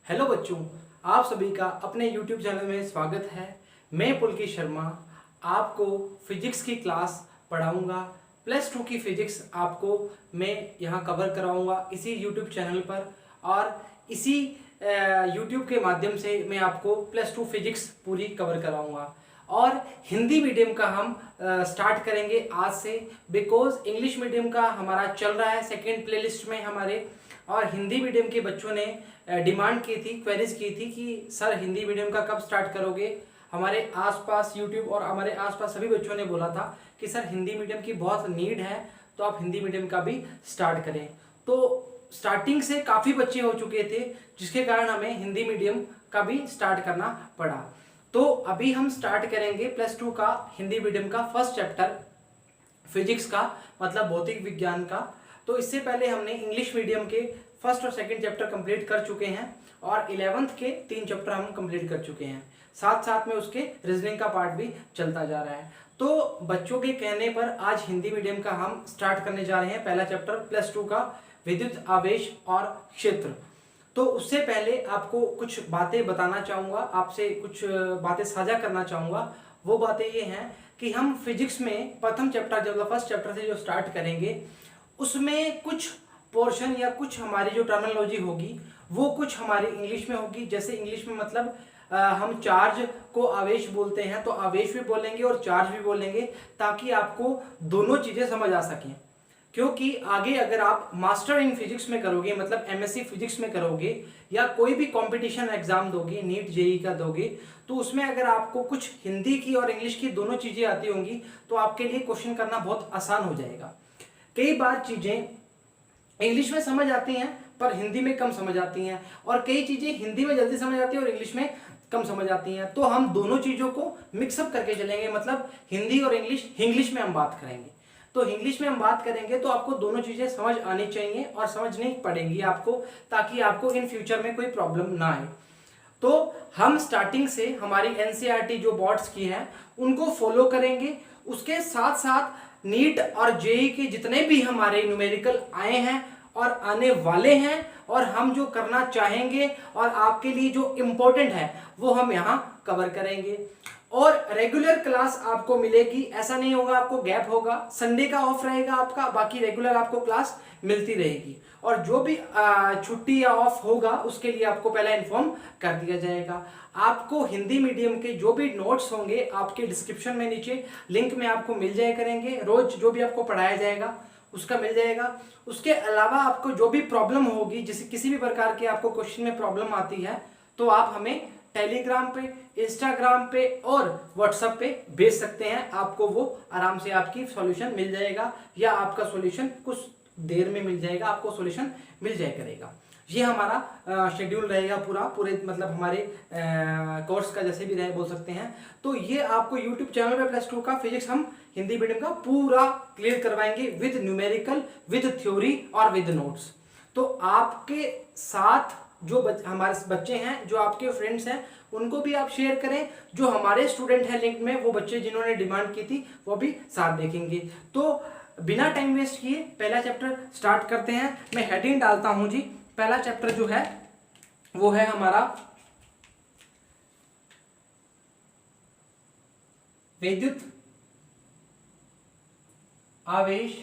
Hello बच्चों, आप सभी का अपने YouTube चैनल में स्वागत है। मैं पुलकित शर्मा आपको फिजिक्स की क्लास पढ़ाऊंगा। प्लस 2 की फिजिक्स आपको मैं यहाँ कवर कराऊंगा इसी YouTube चैनल पर, और इसी YouTube के माध्यम से मैं आपको प्लस 2 फिजिक्स पूरी कवर कराऊंगा। और हिंदी मीडियम का हम स्टार्ट करेंगे आज से, बिकॉज इंग्लिश मीडियम का हमारा चल रहा है सेकेंड प्लेलिस्ट में हमारे। और हिंदी मीडियम के बच्चों ने डिमांड की थी, क्वेरीज की थी कि सर हिंदी मीडियम का कब स्टार्ट करोगे। हमारे आसपास यूट्यूब और हमारे आसपास सभी बच्चों ने बोला था कि सर हिंदी मीडियम की बहुत नीड है, तो आप हिंदी मीडियम का भी स्टार्ट करें। तो स्टार्टिंग से काफ़ी बच्चे हो चुके थे, जिसके कारण हमें हिंदी मीडियम का भी स्टार्ट करना पड़ा। तो अभी हम स्टार्ट करेंगे प्लस 2 का हिंदी मीडियम का फर्स्ट चैप्टर फिजिक्स का, मतलब भौतिक विज्ञान का। तो इससे पहले हमने इंग्लिश मीडियम के फर्स्ट और सेकंड चैप्टर कंप्लीट कर चुके हैं, और 11th के 3 चैप्टर हम कंप्लीट कर चुके हैं। साथ साथ में उसके रीजनिंग का पार्ट भी चलता जा रहा है। तो बच्चों के कहने पर आज हिंदी मीडियम का हम स्टार्ट करने जा रहे हैं पहला चैप्टर प्लस 2 का विद्युत आवेश और क्षेत्र। तो उससे पहले आपको कुछ बातें बताना चाहूँगा, आपसे कुछ बातें साझा करना चाहूँगा। वो बातें ये हैं कि हम फिजिक्स में प्रथम चैप्टर जब फर्स्ट चैप्टर से जो स्टार्ट करेंगे, उसमें कुछ पोर्शन या कुछ हमारी जो टर्मिनोलॉजी होगी वो कुछ हमारी इंग्लिश में होगी। जैसे इंग्लिश में मतलब हम चार्ज को आवेश बोलते हैं, तो आवेश भी बोलेंगे और चार्ज भी बोलेंगे, ताकि आपको दोनों चीज़ें समझ आ सकें। क्योंकि आगे अगर आप मास्टर इन फिजिक्स में करोगे, मतलब एमएससी फिजिक्स में करोगे, या कोई भी कंपटीशन एग्जाम दोगे, नीट जेई का दोगे, तो उसमें अगर आपको कुछ हिंदी की और इंग्लिश की दोनों चीज़ें आती होंगी तो आपके लिए क्वेश्चन करना बहुत आसान हो जाएगा। कई बार चीज़ें इंग्लिश में समझ आती हैं पर हिंदी में कम समझ आती हैं, और कई चीज़ें हिंदी में जल्दी समझ आती हैं और इंग्लिश में कम समझ आती हैं। तो हम दोनों चीज़ों को मिक्सअप करके चलेंगे, मतलब हिंदी और इंग्लिश में हम बात करेंगे। तो इंग्लिश में हम बात करेंगे तो आपको दोनों चीज़ें समझ आनी चाहिए और समझनी पड़ेगी आपको, ताकि आपको इन फ्यूचर में कोई प्रॉब्लम ना आए। तो हम स्टार्टिंग से हमारी एनसीईआरटी जो बोर्ड्स की है उनको फॉलो करेंगे। उसके साथ साथ नीट और जेई के जितने भी हमारे न्यूमेरिकल आए हैं और आने वाले हैं, और हम जो करना चाहेंगे और आपके लिए जो इम्पोर्टेंट है वो हम यहाँ कवर करेंगे। और रेगुलर क्लास आपको मिलेगी, ऐसा नहीं होगा आपको गैप होगा। संडे का ऑफ रहेगा आपका, बाकी रेगुलर आपको क्लास मिलती रहेगी। और जो भी छुट्टी या ऑफ होगा उसके लिए आपको पहले इन्फॉर्म कर दिया जाएगा। आपको हिंदी मीडियम के जो भी नोट्स होंगे आपके डिस्क्रिप्शन में नीचे लिंक में आपको मिल जाया करेंगे। रोज जो भी आपको पढ़ाया जाएगा उसका मिल जाएगा। उसके अलावा आपको जो भी प्रॉब्लम होगी, जैसे किसी भी प्रकार के आपको क्वेश्चन में प्रॉब्लम आती है, तो आप हमें टेलीग्राम पे, इंस्टाग्राम पे और व्हाट्सएप पे भेज सकते हैं। आपको वो आराम से आपकी सॉल्यूशन मिल जाएगा, या आपका सॉल्यूशन कुछ देर में मिल जाएगा, आपको सॉल्यूशन मिल जाया करेगा। ये हमारा शेड्यूल रहेगा पूरे मतलब हमारे कोर्स का, जैसे भी रहे बोल सकते हैं। तो ये आपको यूट्यूब चैनल पे प्लस 2 का फिजिक्स हम हिंदी मीडियम का पूरा क्लियर करवाएंगे, विद न्यूमेरिकल, विद थ्योरी और विद नोट्स। तो आपके साथ जो हमारे बच्चे हैं, जो आपके फ्रेंड्स हैं, उनको भी आप शेयर करें। जो हमारे स्टूडेंट हैं लिंक में, वो बच्चे जिन्होंने डिमांड की थी वो भी साथ देखेंगे। तो बिना टाइम वेस्ट किए पहला चैप्टर स्टार्ट करते हैं। मैं हेडिंग डालता हूं जी। पहला चैप्टर जो है वो है हमारा विद्युत आवेश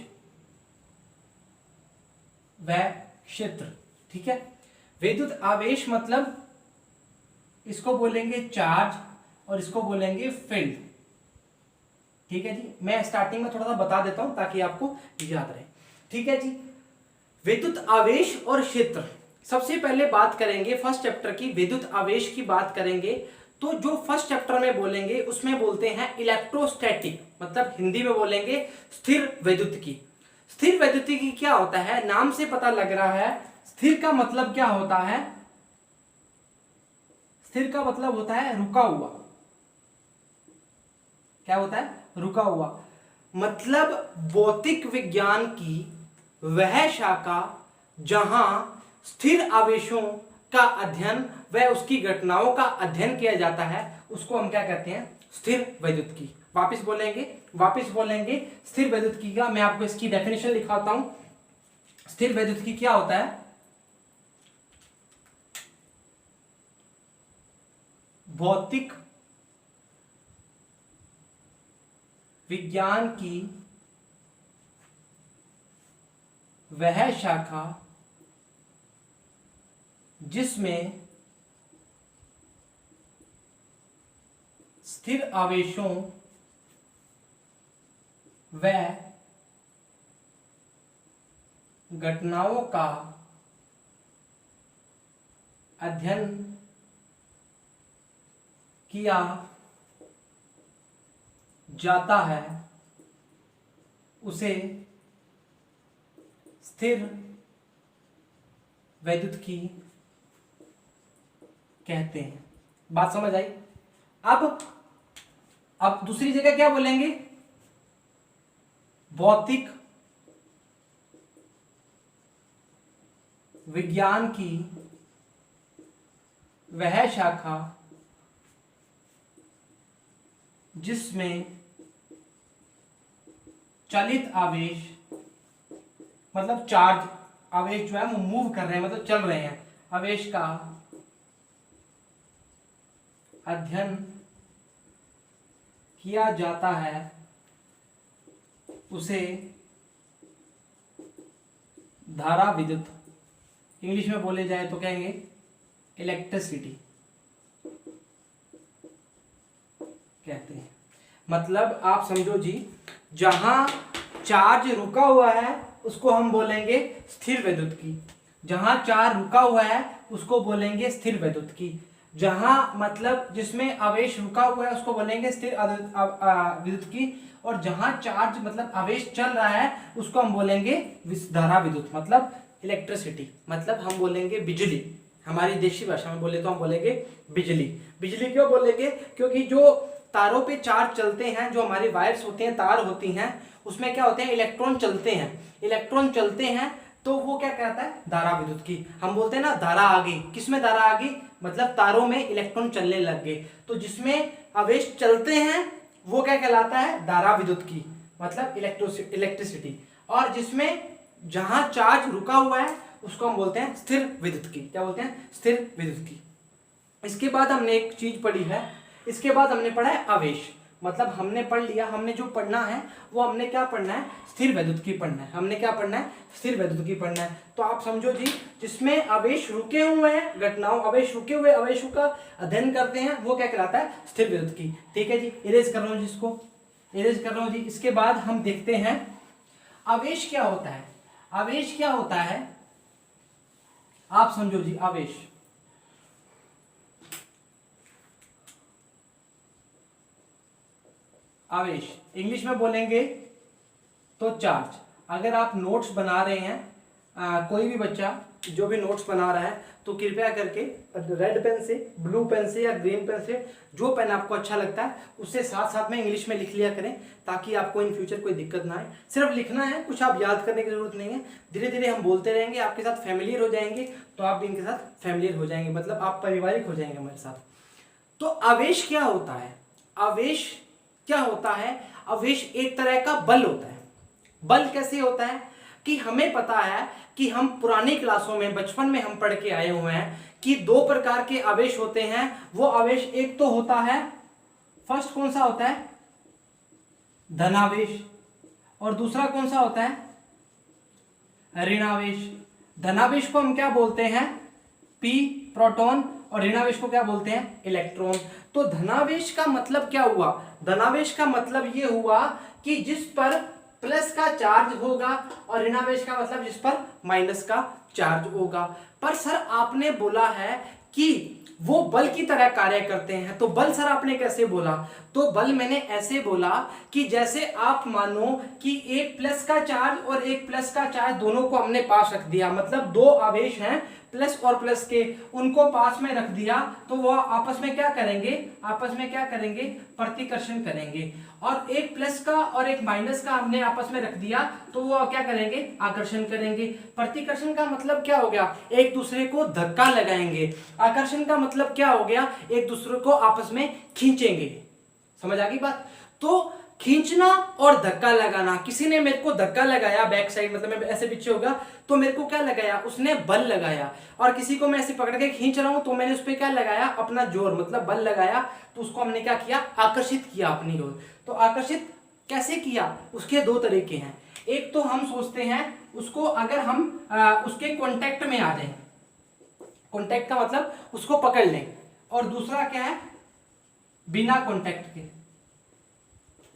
व क्षेत्र। ठीक है, विद्युत आवेश मतलब इसको बोलेंगे चार्ज और इसको बोलेंगे फील्ड। ठीक है जी, मैं स्टार्टिंग में थोड़ा सा बता देता हूं ताकि आपको याद रहे। ठीक है जी, विद्युत आवेश और क्षेत्र। सबसे पहले बात करेंगे फर्स्ट चैप्टर की, विद्युत आवेश की बात करेंगे। तो जो फर्स्ट चैप्टर में बोलेंगे उसमें बोलते हैं इलेक्ट्रोस्टैटिक, मतलब हिंदी में बोलेंगे स्थिर वैद्युतिकी। स्थिर वैद्युतिकी क्या होता है, नाम से पता लग रहा है। स्थिर का मतलब क्या होता है, स्थिर का मतलब होता है रुका हुआ। क्या होता है, रुका हुआ। मतलब भौतिक विज्ञान की वह शाखा जहां स्थिर आवेशों का अध्ययन व उसकी घटनाओं का अध्ययन किया जाता है, उसको हम क्या कहते हैं, स्थिर वैद्युतिकी। वापस बोलेंगे स्थिर वैद्युतिकी का। मैं आपको इसकी डेफिनेशन लिखाता हूं। स्थिर वैद्युतिकी क्या होता है, भौतिक विज्ञान की वह शाखा जिसमें स्थिर आवेशों व घटनाओं का अध्ययन किया जाता है उसे स्थिर वैद्युतिकी कहते हैं। बात समझ आई? अब दूसरी जगह क्या बोलेंगे? भौतिक विज्ञान की वह शाखा जिसमें चलित आवेश मतलब चार्ज आवेश जो है वो मूव कर रहे हैं, मतलब चल रहे हैं, आवेश का अध्ययन किया जाता है उसे धारा विद्युत, इंग्लिश में बोले जाए तो कहेंगे इलेक्ट्रिसिटी कहते हैं। मतलब आप समझो जी, जहां चार्ज रुका हुआ है उसको हम बोलेंगे स्थिर विद्युतिकी, जहां चार्ज रुका हुआ है उसको बोलेंगे स्थिर विद्युतिकी, जहां मतलब जिसमें आवेश रुका हुआ है उसको बोलेंगे स्थिर विद्युतिकी, और जहां चार्ज मतलब आवेश चल रहा है उसको हम बोलेंगे धारा विद्युत मतलब इलेक्ट्रिसिटी, मतलब हम बोलेंगे बिजली। हमारी देशी भाषा में बोले तो हम बोलेंगे बिजली। बिजली क्यों बोलेंगे? क्योंकि जो तारों पे चार्ज चलते हैं, जो हमारी वायर्स होती हैं, तार होती हैं, उसमें क्या होते हैं? इलेक्ट्रॉन चलते हैं। इलेक्ट्रॉन चलते हैं तो वो क्या कहता है? धारा विद्युत की। हम बोलते हैं ना धारा आ गई, किसमें धारा आ गई? मतलब तारों में इलेक्ट्रॉन चलने लग गए, तो जिसमें आवेश चलते हैं वो क्या कहलाता है? धारा विद्युत की मतलब इलेक्ट्रिसिटी। और जिसमें जहां चार्ज रुका हुआ है उसको हम बोलते हैं स्थिर विद्युत की। क्या बोलते हैं? स्थिर विद्युत की। इसके बाद हमने एक चीज पढ़ी है, इसके बाद हमने पढ़ा है आवेश। मतलब हमने पढ़ लिया, हमने जो पढ़ना है वो हमने क्या पढ़ना है? स्थिर वैद्युतिकी पढ़ना है। हमने क्या पढ़ना है? स्थिर वैद्युतिकी पढ़ना है। तो आप समझो जी, जिसमें आवेश रुके हुए हैं, घटनाओं आवेश रुके हुए आवेशों का अध्ययन करते हैं वो क्या कहलाता है? स्थिर वैद्युतिकी। ठीक है जी, इरेज कर रहा हूं जिसको, इरेज कर रहा हूं जी। इसके बाद हम देखते हैं आवेश क्या होता है। आवेश क्या होता है आप समझो जी। आवेश आवेश इंग्लिश में बोलेंगे तो चार्ज। अगर आप नोट्स बना रहे हैं, कोई भी बच्चा जो भी नोट्स बना रहा है तो कृपया करके रेड पेन से, ब्लू पेन से या ग्रीन पेन से, जो पेन आपको अच्छा लगता है उससे साथ साथ में इंग्लिश में लिख लिया करें, ताकि आपको इन फ्यूचर कोई दिक्कत ना आए। सिर्फ लिखना है, कुछ आप याद करने की जरूरत नहीं है। धीरे धीरे हम बोलते रहेंगे, आपके साथ फैमिलियर हो जाएंगे तो आप भी इनके साथ फैमिलियर हो जाएंगे, मतलब आप पारिवारिक हो जाएंगे हमारे साथ। तो आवेश क्या होता है? आवेश क्या होता है? आवेश एक तरह का बल होता है। बल कैसे होता है कि हमें पता है कि हम पुरानी क्लासों में, बचपन में हम पढ़ के आए हुए हैं कि दो प्रकार के आवेश होते हैं। वो आवेश एक तो होता है, फर्स्ट कौन सा होता है? धनावेश। और दूसरा कौन सा होता है? ऋणावेश। धनावेश को हम क्या बोलते हैं? पी, प्रोटॉन, और ऋणावेश को क्या बोलते हैं? इलेक्ट्रॉन। तो धनावेश का मतलब क्या हुआ? धनावेश का मतलब ये हुआ कि जिस पर प्लस का चार्ज होगा, और ऋणावेश का मतलब जिस पर माइनस का चार्ज होगा। पर सर आपने बोला है कि वो बल की तरह कार्य करते हैं, तो बल सर आपने कैसे बोला? तो बल मैंने ऐसे बोला कि जैसे आप मानो कि एक प्लस का चार्ज और एक प्लस का चार्ज दोनों को हमने पास रख दिया, मतलब दो आवेश हैं प्लस और प्लस के, उनको पास में रख दिया, तो वो आपस में क्या करेंगे? आपस में क्या करेंगे? प्रतिकर्षण करेंगे। और एक प्लस का और एक माइनस का हमने आपस में रख दिया तो वो क्या करेंगे? आकर्षण करेंगे। प्रतिकर्षण का मतलब क्या हो गया? एक दूसरे को धक्का लगाएंगे। आकर्षण का मतलब क्या हो गया? एक दूसरे को आपस में खींचेंगे। समझ आ गई बात? तो खींचना और धक्का लगाना। किसी ने मेरे को धक्का लगाया बैक साइड, मतलब मैं ऐसे पीछे होगा तो मेरे को क्या लगाया, उसने बल लगाया। और किसी को मैं ऐसे पकड़ के खींच रहा हूं तो मैंने उस पर क्या लगाया, अपना जोर, मतलब बल लगाया। तो उसको हमने क्या किया, आकर्षित किया अपनी ओर। तो आकर्षित कैसे किया, उसके दो तरीके हैं। एक तो हम सोचते हैं उसको, अगर हम उसके कांटेक्ट में आ जाए, कांटेक्ट का मतलब उसको पकड़ लें। और दूसरा क्या है, बिना कांटेक्ट के।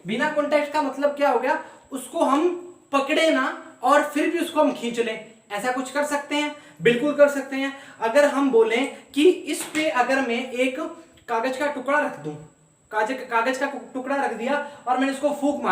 बिना कांटेक्ट का मतलब क्या हो गया, उसको हम पकड़े ना और फिर भी उसको हम खींच लें। ऐसा कुछ कर सकते हैं, बिल्कुल कर सकते हैं। अगर हम बोलें कि इस पे अगर मैं एक कागज का टुकड़ा रख दूं, कागज का टुकड़ा रख दिया और मैंने उसको फूंक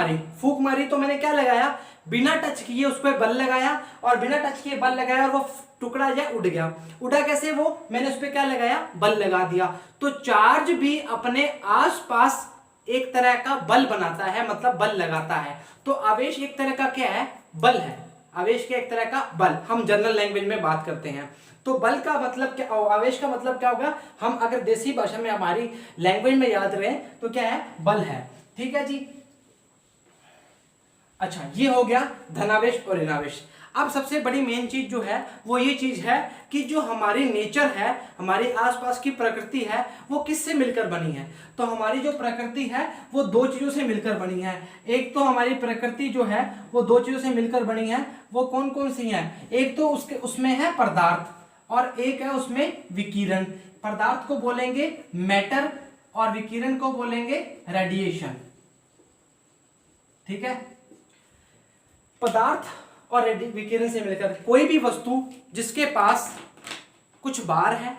मारी तो मैंने क्या लगाया, बिना टच किए उस पर बल लगाया, और बिना टच किए बल लगाया और वो टुकड़ा जो उड़ गया। उड़ा कैसे, वो मैंने उस पर क्या लगाया, बल लगा दिया। तो चार्ज भी अपने आसपास एक तरह का बल बनाता है, मतलब बल लगाता है। तो आवेश एक तरह का क्या है, बल है। आवेश के एक तरह का बल, हम जनरल लैंग्वेज में बात करते हैं। तो बल का मतलब क्या, आवेश का मतलब क्या होगा, हम अगर देसी भाषा में हमारी लैंग्वेज में याद रहे तो क्या है, बल है। ठीक है जी। अच्छा, ये हो गया धनावेश और ऋणावेश। अब सबसे बड़ी मेन चीज जो है वो ये चीज है कि जो हमारी नेचर है, हमारे आसपास की प्रकृति है, वो किससे मिलकर बनी है। तो हमारी जो प्रकृति है वो दो चीजों से मिलकर बनी है। एक तो हमारी प्रकृति जो है वो दो चीजों से मिलकर बनी है। वो कौन कौन सी है, एक तो उसमें है पदार्थ और एक है उसमें विकिरण। पदार्थ को बोलेंगे मैटर और विकिरण को बोलेंगे रेडिएशन। ठीक है। पदार्थ और विकिरण से मिलकर कोई भी वस्तु जिसके पास कुछ भार है,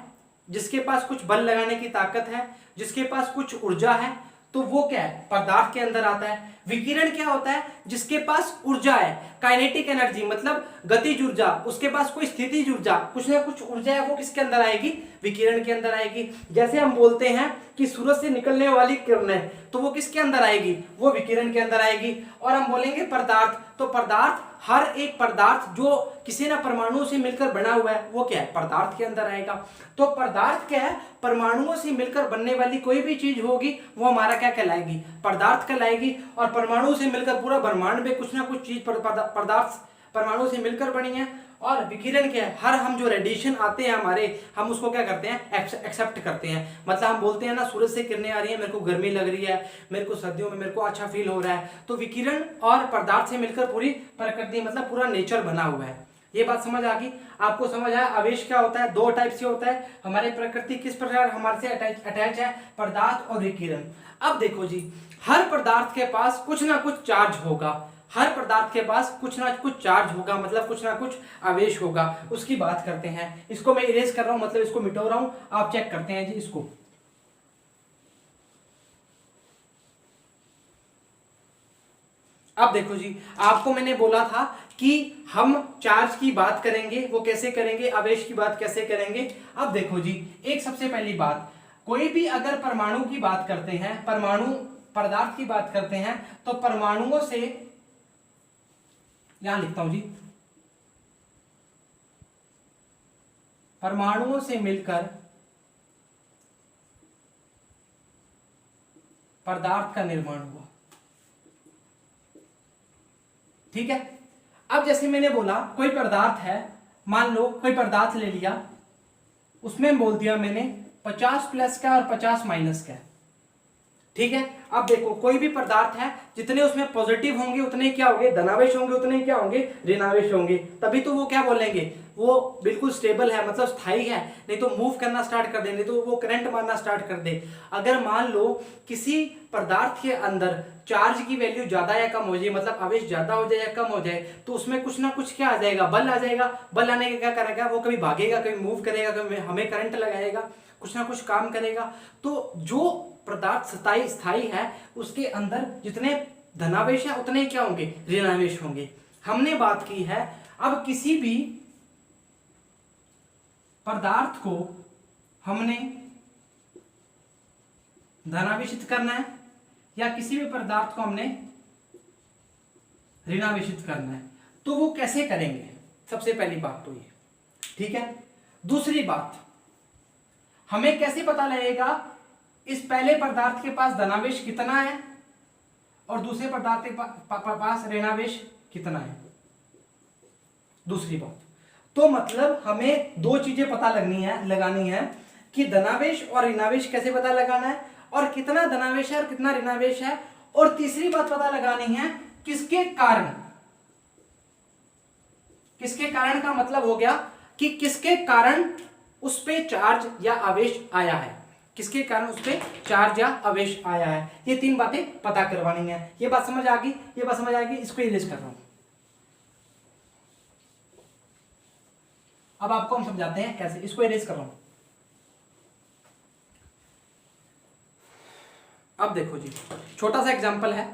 जिसके पास कुछ बल लगाने की ताकत है, जिसके पास कुछ ऊर्जा है, तो वो क्या है, पदार्थ के अंदर आता है। विकिरण क्या होता है, जिसके पास ऊर्जा है, काइनेटिक एनर्जी मतलब गतिज ऊर्जा, उसके पास कोई स्थितिज ऊर्जा, कुछ ना कुछ ऊर्जा है, वो किसके अंदर आएगी, विकिरण के अंदर आएगी। जैसे हम बोलते हैं कि सूरज से निकलने वाली किरणें, तो वो किसके अंदर आएगी, वो विकिरण के अंदर आएगी। और हम बोलेंगे पदार्थ, तो पदार्थ, हर एक पदार्थ जो किसी ना परमाणुओं से मिलकर बना हुआ है वो क्या है, पदार्थ के अंदर आएगा। तो पदार्थ क्या है, परमाणुओं से मिलकर बनने वाली कोई भी चीज होगी वो हमारा क्या कहलाएगी, पदार्थ कहलाएगी। और परमाणु से मिलकर पूरा ब्रह्मांड में कुछ ना कुछ चीज पदार्थ परमाणु से मिलकर बनी है। और विकिरण क्या है, हर हम जो रेडिएशन आते हैं हमारे, हम उसको क्या करते हैं, एक्सेप्ट करते हैं। मतलब हम बोलते हैं ना, सूरज से किरणें आ रही है, मेरे को गर्मी लग रही है, मेरे को सर्दियों में मेरे को अच्छा फील हो रहा है। तो विकिरण और पदार्थ से मिलकर पूरी प्रकृति मतलब पूरा नेचर बना हुआ है। ये बात समझ आ गई आपको, समझ आया। आवेश क्या होता है, दो टाइप से होता है। हमारी प्रकृति किस प्रकार हमारे से अटैच है, पदार्थ और विकिरण। अब देखो जी, हर पदार्थ के पास कुछ ना कुछ चार्ज होगा, हर पदार्थ के पास कुछ ना कुछ चार्ज होगा, मतलब कुछ ना कुछ आवेश होगा। उसकी बात करते हैं। इसको मैं इरेज कर रहा हूं, मतलब इसको मिटो रहा हूं, आप चेक करते हैं जी इसको। अब देखो जी, आपको मैंने बोला था कि हम चार्ज की बात करेंगे, वो कैसे करेंगे, आवेश की बात कैसे करेंगे। अब देखो जी, एक सबसे पहली बात, कोई भी अगर परमाणु की बात करते हैं, परमाणु पदार्थ की बात करते हैं, तो परमाणुओं से, यहां लिखता हूं जी, परमाणुओं से मिलकर पदार्थ का निर्माण हुआ। ठीक है। अब जैसे मैंने बोला कोई पदार्थ है, मान लो कोई पदार्थ ले लिया, उसमें बोल दिया मैंने 50 प्लस का और 50 माइनस का। ठीक है। अब देखो कोई भी पदार्थ है, जितने उसमें पॉजिटिव होंगे उतने क्या होंगे, धनावेश होंगे, उतने क्या होंगे, ऋणावेश होंगे। तभी तो वो क्या बोलेंगे, वो बिल्कुल स्टेबल है, मतलब स्थायी है। नहीं तो मूव करना स्टार्ट कर दे, नहीं तो वो करंट मारना स्टार्ट कर दे। अगर मान लो किसी पदार्थ के अंदर चार्ज की वैल्यू ज्यादा या कम हो जाए, मतलब आवेश ज्यादा हो जाए या कम हो जाए, तो उसमें कुछ ना कुछ क्या आ जाएगा, बल आ जाएगा। बल आने का क्या करेगा, वो कभी भागेगा, कभी मूव करेगा, कभी हमें करंट लगाएगा, कुछ ना कुछ काम करेगा। तो जो पदार्थ स्थायी है उसके अंदर जितने धनावेश है उतने क्या होंगे, ऋणावेश होंगे। हमने बात की है, अब किसी भी पदार्थ को हमने धनावेशित करना है या किसी भी पदार्थ को हमने ऋणावेशित करना है, तो वो कैसे करेंगे, सबसे पहली बात तो ये। ठीक है। दूसरी बात, हमें कैसे पता लगेगा इस पहले पदार्थ के पास धनावेश कितना है और दूसरे पदार्थ के पास ऋणावेश कितना है। दूसरी बात, तो मतलब हमें दो चीजें पता लगानी है कि धनावेश और ऋणावेश कैसे पता लगाना है, और कितना धनावेश है और कितना ऋणावेश है। और तीसरी बात पता लगानी है किसके कारण। किसके कारण का मतलब हो गया कि किसके कारण उस पे चार्ज या आवेश आया है, किसके कारण उस पे चार्ज या आवेश आया है। ये तीन बातें पता करवानी है। ये बात समझ आ गई, ये बात समझ आ गई। इसको इरेज कर रहा हूं। अब आपको हम समझाते हैं कैसे। इसको इरेज कर रहा हूं। अब देखो जी, छोटा सा एग्जांपल है,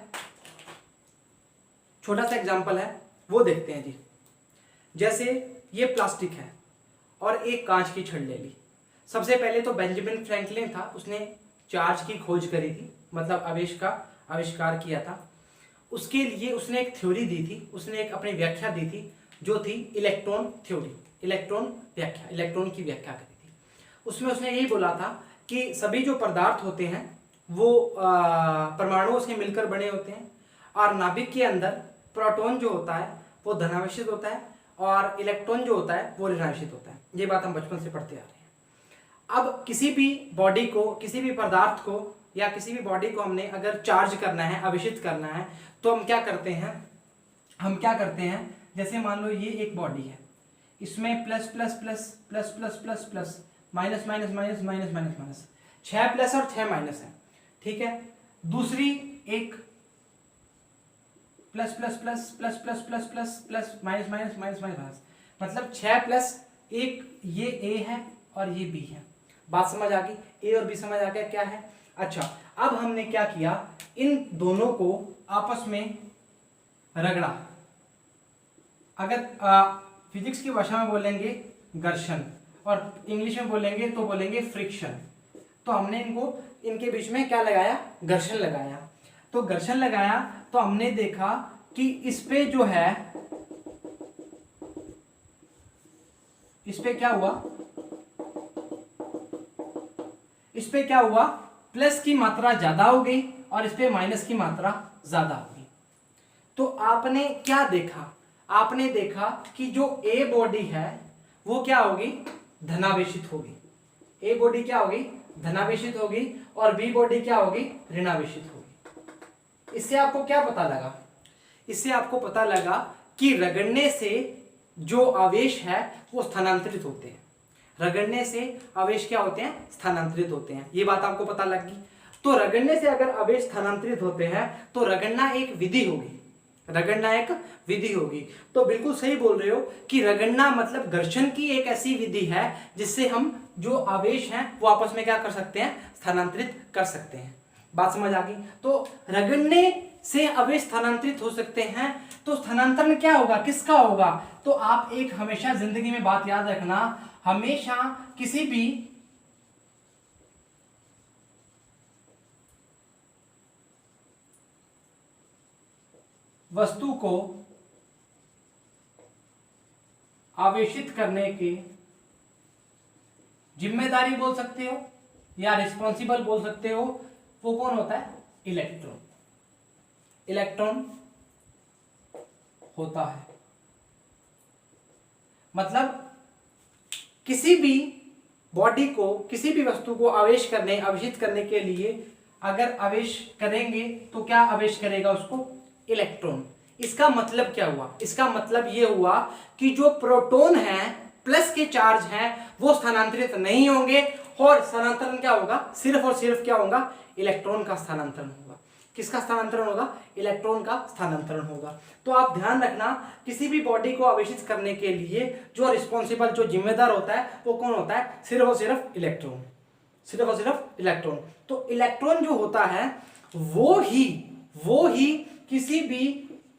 छोटा सा एग्जांपल है, वो देखते हैं जी। जैसे ये प्लास्टिक है और एक कांच की छड़ ले ली। सबसे पहले तो बेंजामिन फ्रैंकलिन था, उसने चार्ज की खोज करी थी, मतलब आवेश का आविष्कार किया था। उसके लिए उसने एक थ्योरी दी थी, उसने एक अपनी व्याख्या दी थी, जो थी इलेक्ट्रॉन थ्योरी, इलेक्ट्रॉन व्याख्या, इलेक्ट्रॉन की व्याख्या करी थी। उसमें उसने यही बोला था कि सभी जो पदार्थ होते हैं वो परमाणुओं से मिलकर बने होते हैं, और नाभिक के अंदर प्रोटॉन जो होता है वो धनावेशित होता है और इलेक्ट्रॉन जो होता है वो ऋणावेशित होता है। ये बात हम बचपन से पढ़ते आ रहे हैं। अब किसी भी बॉडी को, किसी भी पदार्थ को या किसी भी बॉडी को हमने अगर चार्ज करना है, आवेशित करना है, तो हम क्या करते हैं, जैसे मान लो ये एक बॉडी है, इसमें plus plus plus plus plus plus plus minus minus minus minus minus minus 6 plus और 6 माइनस है, ठीक है। दूसरी एक plus plus plus plus plus plus plus plus minus minus minus minus, मतलब 6 प्लस 1, ये ए है और ये बी है। बात समझ आ गई? ए और बी समझ आ गया क्या है। अच्छा, अब हमने क्या किया, इन दोनों को आपस में रगड़ा। अगर फिजिक्स की भाषा में बोलेंगे घर्षण, और इंग्लिश में बोलेंगे तो बोलेंगे फ्रिक्शन। तो हमने इनके बीच में क्या लगाया, घर्षण लगाया। तो घर्षण लगाया तो हमने देखा कि इस पे जो है, इस पे क्या हुआ, प्लस की मात्रा ज्यादा हो गई और इस पे माइनस की मात्रा ज्यादा हो गई। तो आपने क्या देखा, आपने देखा कि जो ए बॉडी है वो क्या होगी, धनावेशित होगी। ए बॉडी क्या होगी, धनावेशित होगी, और बी बॉडी क्या होगी, ऋणावेशित होगी। इससे आपको क्या पता लगा, इससे आपको पता लगा कि रगड़ने से जो आवेश है वो स्थानांतरित होते हैं। रगड़ने से आवेश क्या होते हैं, स्थानांतरित होते हैं। ये बात आपको पता लगी। तो रगड़ने से अगर आवेश स्थानांतरित होते हैं तो रगड़ना एक विधि होगी, रगड़ना एक विधि होगी। तो बिल्कुल सही बोल रहे हो कि रगड़ना मतलब घर्षण की एक ऐसी विधि है जिससे हम जो आवेश हैं वो आपस में क्या कर सकते हैं, स्थानांतरित कर सकते हैं। बात समझ आ गई। तो रगड़ने से आवेश स्थानांतरित हो सकते हैं। तो स्थानांतरण क्या होगा, किसका होगा, तो आप एक हमेशा जिंदगी में बात याद रखना, हमेशा किसी भी वस्तु को आवेशित करने की जिम्मेदारी बोल सकते हो या रिस्पॉन्सिबल बोल सकते हो, वो कौन होता है, इलेक्ट्रॉन। इलेक्ट्रॉन होता है। मतलब किसी भी बॉडी को, किसी भी वस्तु को आवेशित करने के लिए अगर आवेश करेंगे तो क्या आवेश करेगा उसको, इलेक्ट्रॉन। इसका मतलब क्या हुआ, इसका मतलब यह हुआ कि जो प्रोटॉन है, प्लस के चार्ज हैं, वो स्थानांतरित नहीं होंगे, और स्थानांतरण क्या होगा, सिर्फ और सिर्फ क्या होगा, इलेक्ट्रॉन का स्थानांतरण होगा। किसका स्थानांतरण होगा, इलेक्ट्रॉन का स्थानांतरण होगा। तो आप ध्यान रखना, किसी भी बॉडी को आवेशित करने के लिए जो रिस्पॉन्सिबल, जो जिम्मेदार होता है वो कौन होता है, सिर्फ और सिर्फ इलेक्ट्रॉन, सिर्फ और सिर्फ इलेक्ट्रॉन। तो इलेक्ट्रॉन जो होता है वो ही किसी भी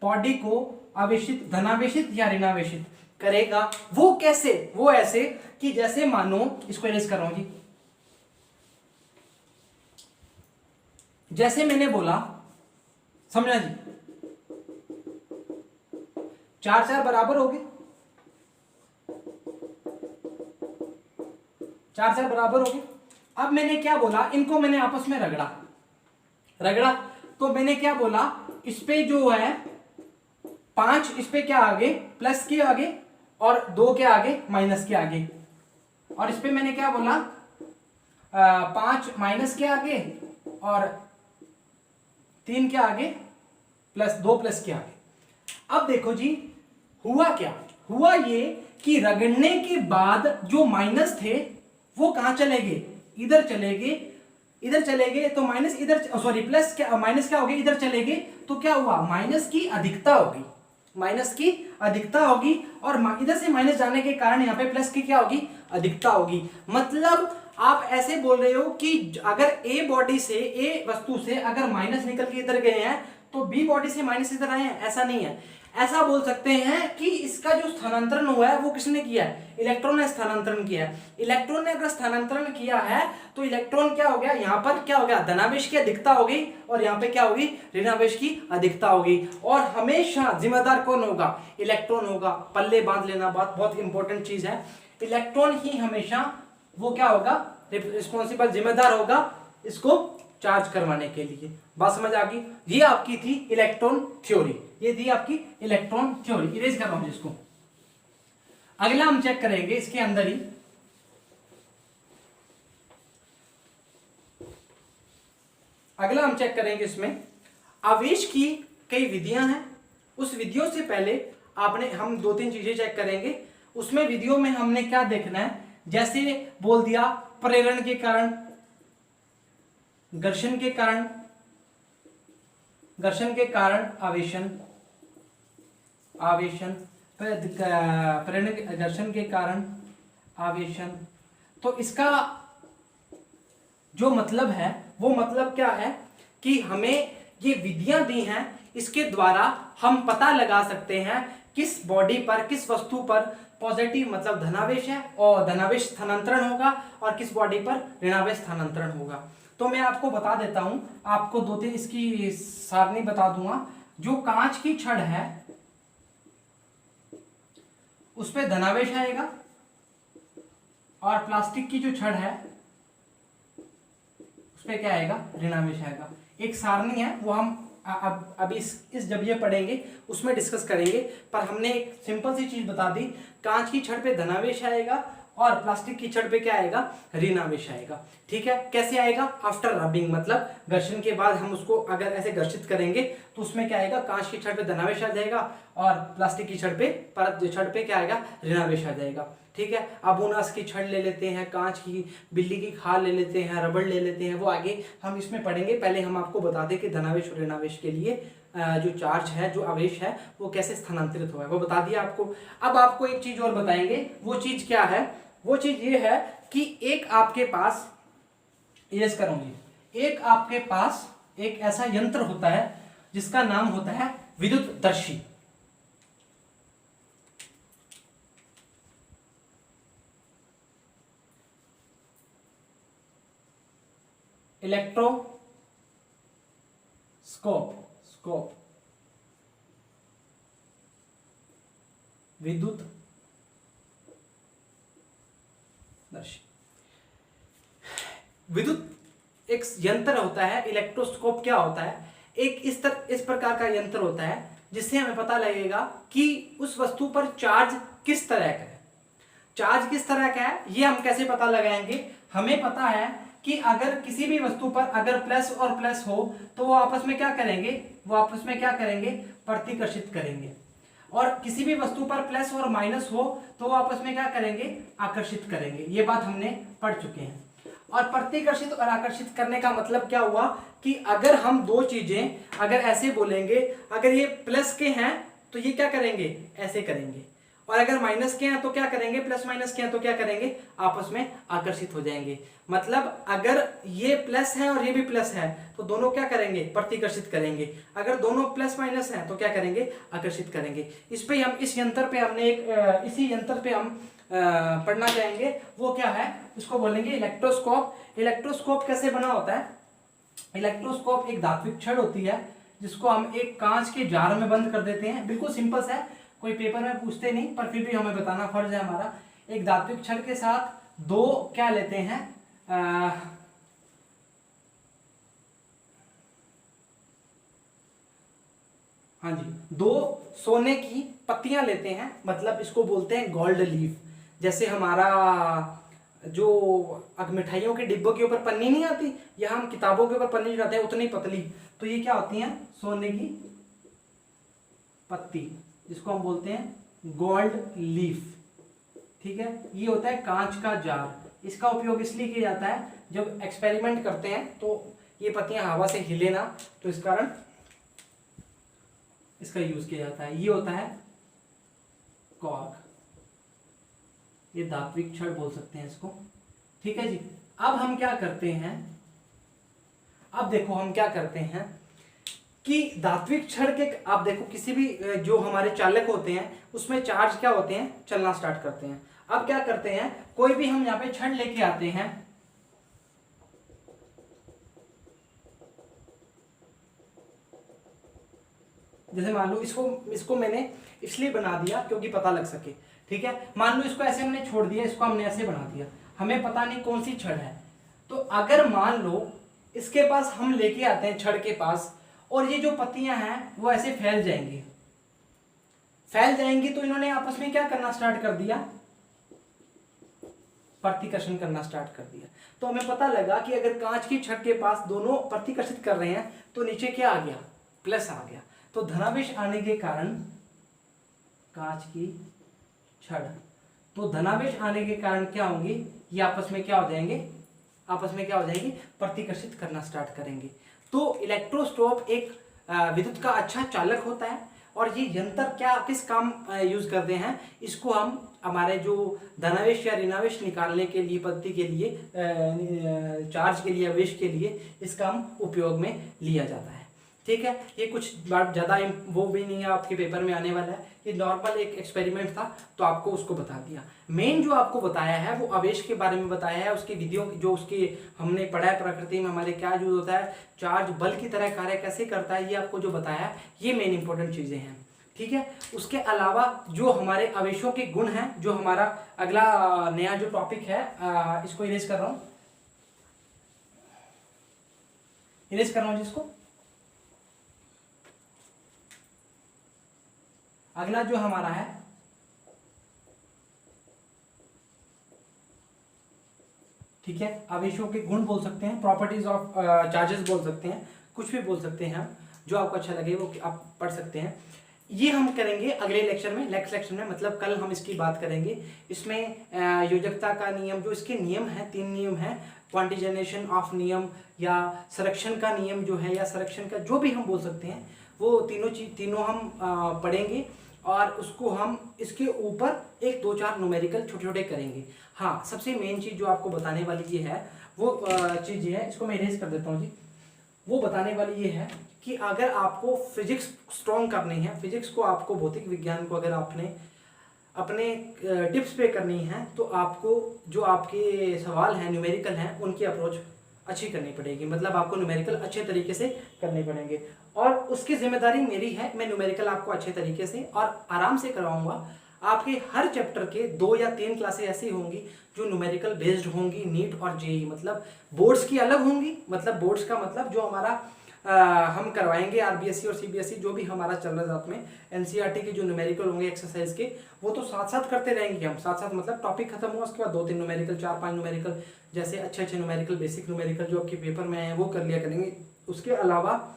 बॉडी को आवेशित, धनावेशित या ऋणावेशित करेगा। वो कैसे, वो ऐसे कि जैसे मानो, इसको इरेज कर रहा हूं जी, जैसे मैंने बोला, समझना जी, 4 4 बराबर हो गए, 4 4 बराबर हो गए। अब मैंने क्या बोला, इनको मैंने आपस में रगड़ा, तो मैंने क्या बोला इस पे जो है 5 इस पे क्या आगे प्लस के आगे और 2 के आगे माइनस के आगे, और इस पे मैंने क्या बोला 5 माइनस के आगे और 3 के आगे प्लस 2 प्लस के आगे। अब देखो जी हुआ क्या, हुआ ये कि रगड़ने के बाद जो माइनस थे वो कहां चले गए, इधर चले गए, इधर चले गए तो माइनस इधर सॉरी प्लस क्या माइनस क्या हो गया इधर चले गए, तो क्या हुआ माइनस की अधिकता होगी, माइनस की अधिकता होगी, और इधर से माइनस जाने के कारण यहाँ पे प्लस की क्या होगी अधिकता होगी। मतलब आप ऐसे बोल रहे हो कि अगर ए बॉडी से ए वस्तु से अगर माइनस निकल के इधर गए हैं तो बी बॉडी से माइनस इधर आए हैं, ऐसा नहीं है। ऐसा बोल सकते हैं कि इसका जो स्थानांतरण हुआ है वो किसने किया है, इलेक्ट्रॉन ने स्थानांतरण किया है। इलेक्ट्रॉन ने अगर स्थानांतरण किया है तो इलेक्ट्रॉन क्या हो गया, यहाँ पर क्या हो गया धनावेश की अधिकता हो गई और यहाँ पे क्या होगी ऋणावेश की अधिकता होगी। और हमेशा जिम्मेदार कौन होगा, इलेक्ट्रॉन होगा। पल्ले बांध लेना, बात बहुत इंपॉर्टेंट चीज है। इलेक्ट्रॉन ही हमेशा वो क्या होगा रिस्पॉन्सिबल जिम्मेदार होगा इसको चार्ज करवाने के लिए। बात समझ आ गई। ये आपकी थी इलेक्ट्रॉन थ्योरी, ये थी आपकी इलेक्ट्रॉन थ्योरी। इरेज कर रहा हूं जिसको। अगला हम चेक करेंगे इसके अंदर ही, अगला हम चेक करेंगे इसमें आवेश की कई विधियां हैं। उस विधियों से पहले आपने हम 2-3 चीजें चेक करेंगे। उसमें विधियों में हमने क्या देखना है, जैसे बोल दिया प्रेरण के कारण, घर्षण के कारण, घर्षण के कारण आवेशन, आवेशन, प्रेरण घर्षण के कारण आवेशन। तो इसका जो मतलब है वो मतलब क्या है कि हमें ये विधियां दी हैं, इसके द्वारा हम पता लगा सकते हैं किस बॉडी पर किस वस्तु पर पॉजिटिव मतलब धनावेश है और धनावेश स्थानांतरण होगा और किस बॉडी पर ऋणावेश स्थानांतरण होगा। तो मैं आपको बता देता हूं, आपको 2-3 इसकी सारणी बता दूंगा। जो कांच की छड़ है उस पे धनावेश आएगा और प्लास्टिक की जो छड़ है उस पे क्या आएगा ऋणावेश आएगा। एक सारणी है वो हम अभी इस जब ये पढ़ेंगे उसमें डिस्कस करेंगे, पर हमने एक सिंपल सी चीज बता दी, कांच की छड़ पे धनावेश आएगा और प्लास्टिक की छड़ पे क्या आएगा ऋणावेश आएगा। ठीक है, कैसे आएगा, आफ्टर रबिंग मतलब घर्षण के बाद हम उसको अगर ऐसे घर्षित करेंगे तो उसमें क्या आएगा कांच की छड़ पे धनावेश आ जाएगा और प्लास्टिक की छड़ पे परत छड़ पे क्या आएगा ऋणावेश आ जाएगा। ठीक है, अब उनास की छड़ ले लेते हैं, कांच की बिल्ली की खाल ले लेते हैं, रबड़ ले लेते हैं, वो आगे हम इसमें पढ़ेंगे। पहले हम आपको बता दें कि धनावेश और ऋणावेश के लिए जो चार्ज है जो आवेश है वो कैसे स्थानांतरित हुआ है वो बता दिया आपको। अब आपको एक चीज और बताएंगे, वो चीज क्या है, वो चीज ये है कि एक आपके पास यस करूंगी, एक आपके पास एक ऐसा यंत्र होता है जिसका नाम होता है विद्युतदर्शी। इलेक्ट्रोस्कोप, स्कोप, विद्युत दर्शी। विद्युत एक यंत्र होता है। इलेक्ट्रोस्कोप क्या होता है, एक इस प्रकार का यंत्र होता है जिससे हमें पता लगेगा कि उस वस्तु पर चार्ज किस तरह का है। चार्ज किस तरह का है ये हम कैसे पता लगाएंगे, हमें पता है कि अगर किसी भी वस्तु पर अगर प्लस और प्लस हो तो वो आपस में क्या करेंगे, वो आपस में क्या करेंगे प्रतिकर्षित करेंगे, और किसी भी वस्तु पर प्लस और माइनस हो तो वो आपस में क्या करेंगे आकर्षित करेंगे। ये बात हमने पढ़ चुके हैं। और प्रतिकर्षित और आकर्षित करने का मतलब क्या हुआ कि अगर हम दो चीजें अगर ऐसे बोलेंगे, अगर ये प्लस के हैं तो ये क्या करेंगे ऐसे करेंगे, और अगर माइनस के हैं तो क्या करेंगे प्लस माइनस के हैं तो क्या करेंगे आपस में आकर्षित हो जाएंगे। मतलब अगर ये प्लस है और ये भी प्लस है तो दोनों क्या करेंगे प्रतिकर्षित करेंगे, अगर दोनों प्लस माइनस हैं तो क्या करेंगे आकर्षित करेंगे। इस पे हम इस यंत्र पे हमने एक इसी यंत्र पे हम पढ़ना चाहेंगे, वो क्या है इसको बोलेंगे इलेक्ट्रोस्कोप। इलेक्ट्रोस्कोप कैसे बना होता है, इलेक्ट्रोस्कोप एक धात्विक छड़ होती है जिसको हम एक कांच के जार में बंद कर देते हैं। बिल्कुल सिंपल सा है, कोई पेपर में पूछते नहीं पर फिर भी हमें बताना फर्ज है हमारा। एक धात्विक छड़ के साथ दो क्या लेते हैं हाँ जी, 2 सोने की पत्तियां लेते हैं, मतलब इसको बोलते हैं गोल्ड लीफ। जैसे हमारा जो मिठाइयों के डिब्बों के ऊपर पन्नी नहीं आती, या हम किताबों के ऊपर पन्नी लगाते हैं उतनी पतली, तो ये क्या होती है, सोने की पत्ती, जिसको हम बोलते हैं गोल्ड लीफ। ठीक है, ये होता है कांच का जार। इसका उपयोग इसलिए किया जाता है जब एक्सपेरिमेंट करते हैं तो ये पत्तियां हवा से हिले ना, तो इस कारण इसका यूज किया जाता है। ये होता है कॉर्क, ये धात्विक छड़ बोल सकते हैं इसको। ठीक है जी, अब हम क्या करते हैं, अब देखो हम क्या करते हैं कि धात्विक छड़ के, आप देखो किसी भी जो हमारे चालक होते हैं उसमें चार्ज क्या होते हैं, चलना स्टार्ट करते हैं। अब क्या करते हैं, कोई भी हम यहाँ पे छड़ लेके आते हैं, जैसे मान लो इसको मैंने इसलिए बना दिया क्योंकि पता लग सके। ठीक है, मान लो इसको ऐसे हमने छोड़ दिया, इसको हमने ऐसे बना दिया, हमें पता नहीं कौन सी छड़ है। तो अगर मान लो इसके पास हम लेके आते हैं छड़ के पास, और ये जो पत्तियां हैं वो ऐसे फैल जाएंगी, तो इन्होंने आपस में क्या करना स्टार्ट कर दिया, प्रतिकर्षण करना स्टार्ट कर दिया। तो हमें पता लगा कि अगर कांच की छड़ के पास दोनों प्रतिकर्षित कर रहे हैं तो नीचे क्या आ गया, प्लस आ गया। तो धनावेश आने के कारण कांच की छड़, तो धनावेश आने के कारण क्या होंगे, ये आपस में क्या हो जाएंगे, प्रतिकर्षित करना स्टार्ट करेंगे। तो इलेक्ट्रोस्टोप एक विद्युत का अच्छा चालक होता है, और ये यंत्र किस काम यूज करते हैं, इसको हम हमारे जो धनावेश या ऋणावेश निकालने के लिए, पद्धति के लिए, चार्ज के लिए, आवेश के लिए इसका हम उपयोग में लिया जाता है। ठीक है, ये कुछ बात ज़्यादा वो भी नहीं है, आपके पेपर में आने वाला है, ये नॉर्मल एक एक्सपेरिमेंट था तो आपको उसको बता दिया। मेन जो आपको बताया है वो आवेश के बारे में बताया है, उसकी विधियों जो उसकी हमने पढ़ा है, प्रकृति में हमारे क्या यूज होता है, चार्ज बल की तरह कार्य कैसे करता है, ये आपको जो बताया है, ये मेन इंपॉर्टेंट चीज़ें हैं। ठीक है, उसके अलावा जो हमारे आवेशों के गुण हैं, जो हमारा अगला नया जो टॉपिक है, इसको इरेज कर रहा हूँ, जिसको अगला जो हमारा है, ठीक है, आवेशों के गुण बोल सकते हैं, प्रॉपर्टीज ऑफ चार्जेस बोल सकते हैं, कुछ भी बोल सकते हैं हम, जो आपको अच्छा लगे वो आप पढ़ सकते हैं। ये हम करेंगे अगले लेक्चर में, नेक्स्ट लेक्चर में, मतलब कल हम इसकी बात करेंगे। इसमें योजकता का नियम, जो इसके नियम है, 3 नियम है, क्वांटिजेशन ऑफ नियम, या संरक्षण का नियम जो है, या संरक्षण का जो भी हम बोल सकते हैं, वो तीनों हम पढ़ेंगे, और उसको हम इसके ऊपर 1, 2, 4 न्यूमेरिकल छोटे छोटे करेंगे। हाँ, सबसे मेन चीज़ जो आपको बताने वाली ये है, वो चीज़ ये है, इसको मैं इरेज कर देता हूँ जी। वो बताने वाली ये है कि अगर आपको फिजिक्स स्ट्रॉन्ग करनी है, फिजिक्स को, आपको भौतिक विज्ञान को अगर आपने अपने टिप्स पे करनी है, तो आपको जो आपके सवाल हैं, न्यूमेरिकल हैं, उनकी अप्रोच अच्छी करनी पड़ेगी, मतलब आपको न्यूमेरिकल अच्छे तरीके से करने पड़ेंगे, और उसकी जिम्मेदारी मेरी है। मैं न्यूमेरिकल आपको अच्छे तरीके से और आराम से करवाऊंगा। आपके हर चैप्टर के 2 या 3 क्लासेस ऐसी होंगी जो न्यूमेरिकल बेस्ड होंगी, नीट और जेई, मतलब बोर्ड्स की अलग होंगी, मतलब बोर्ड्स का मतलब जो हमारा हम करवाएंगे आरबीएसई और सीबीएसई, जो भी हमारा चल रहा है साथ में, एनसीईआरटी के जो न्यूमेरिकल होंगे एक्सरसाइज के, वो तो साथ साथ करते रहेंगे हम, साथ साथ, मतलब टॉपिक खत्म हुआ उसके बाद 2-3 न्यूमेरिकल, 4-5 न्यूमेरिकल, जैसे अच्छे न्यूमेरिकल, बेसिक न्यूमेरिकल जो आपके पेपर में आए हैं वो कर लिया करेंगे। उसके अलावा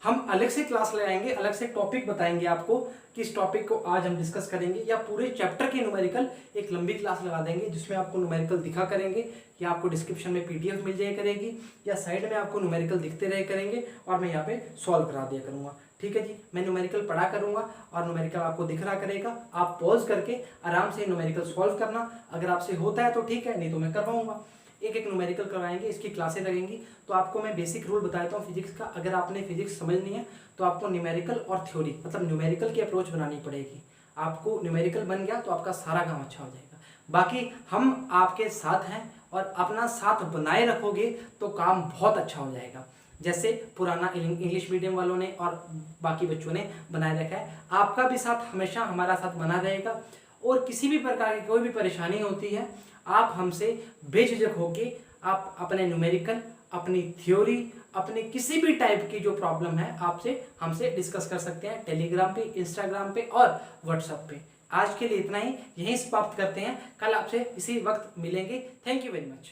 हम अलग से क्लास लगाएंगे, अलग से टॉपिक बताएंगे आपको कि इस टॉपिक को आज हम डिस्कस करेंगे, या पूरे चैप्टर के न्यूमेरिकल एक लंबी क्लास लगा देंगे, जिसमें आपको न्यूमेरिकल दिखा करेंगे, या आपको डिस्क्रिप्शन में पीडीएफ मिल जाए करेगी, या साइड में आपको न्यूमेरिकल दिखते रहे करेंगे, और मैं यहाँ पे सॉल्व करा दिया करूँगा। ठीक है जी, मैं न्यूमेरिकल पढ़ा करूँगा और न्यूमेरिकल आपको दिख रहा करेगा, आप पॉज करके आराम से न्यूमेरिकल सॉल्व करना। अगर आपसे होता है तो ठीक है, नहीं तो मैं करवाऊँगा। एक न्यूमेरिकल करवाएंगे, इसकी क्लासें लगेंगी। तो आपको मैं बेसिक रूल बताता हूँ फिजिक्स का। अगर आपने फिजिक्स समझनी है तो आपको न्यूमेरिकल और थ्योरी, मतलब न्यूमेरिकल की अप्रोच बनानी पड़ेगी। आपको न्यूमेरिकल बन गया तो आपका सारा काम अच्छा हो जाएगा। बाकी हम आपके साथ हैं, और अपना साथ बनाए रखोगे तो काम बहुत अच्छा हो जाएगा। जैसे पुराना इंग्लिश मीडियम वालों ने और बाकी बच्चों ने बनाए रखा है, आपका भी साथ हमेशा हमारा साथ बना रहेगा। और किसी भी प्रकार की कोई भी परेशानी होती है, आप हमसे बेझिझक होके आप अपने न्यूमेरिकल, अपनी थ्योरी, अपने किसी भी टाइप की जो प्रॉब्लम है आपसे हमसे डिस्कस कर सकते हैं टेलीग्राम पे, इंस्टाग्राम पे और व्हाट्सएप पे। आज के लिए इतना ही, यहीं समाप्त करते हैं। कल आपसे इसी वक्त मिलेंगे। Thank you very much.